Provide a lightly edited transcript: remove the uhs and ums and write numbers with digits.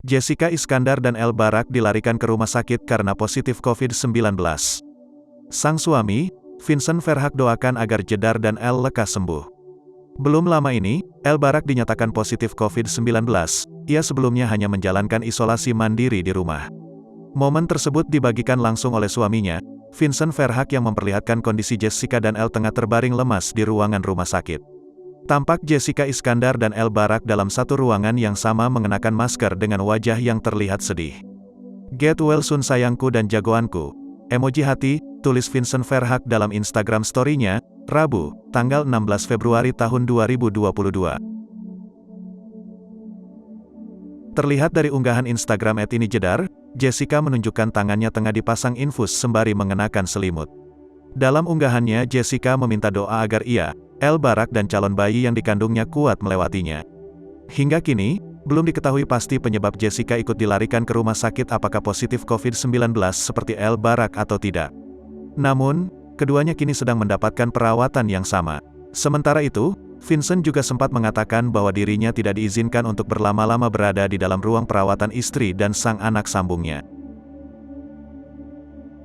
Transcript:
Jessica Iskandar dan El Barak dilarikan ke rumah sakit karena positif COVID-19. Sang suami, Vincent Verhaeghe doakan agar Jedar dan El lekas sembuh. Belum lama ini, El Barak dinyatakan positif COVID-19, ia sebelumnya hanya menjalankan isolasi mandiri di rumah. Momen tersebut dibagikan langsung oleh suaminya, Vincent Verhaeghe yang memperlihatkan kondisi Jessica dan El tengah terbaring lemas di ruangan rumah sakit. Tampak Jessica Iskandar dan El Barak dalam satu ruangan yang sama mengenakan masker dengan wajah yang terlihat sedih. "Get well soon sayangku dan jagoanku." Emoji hati, tulis Vincent Verhaeghe dalam Instagram story-nya, Rabu, tanggal 16 Februari tahun 2022. Terlihat dari unggahan Instagram @ini_jedar, Jessica menunjukkan tangannya tengah dipasang infus sembari mengenakan selimut. Dalam unggahannya, Jessica meminta doa agar ia, El Barak dan calon bayi yang dikandungnya kuat melewatinya. Hingga kini, belum diketahui pasti penyebab Jessica ikut dilarikan ke rumah sakit apakah positif COVID-19 seperti El Barak atau tidak. Namun, keduanya kini sedang mendapatkan perawatan yang sama. Sementara itu, Vincent juga sempat mengatakan bahwa dirinya tidak diizinkan untuk berlama-lama berada di dalam ruang perawatan istri dan sang anak sambungnya.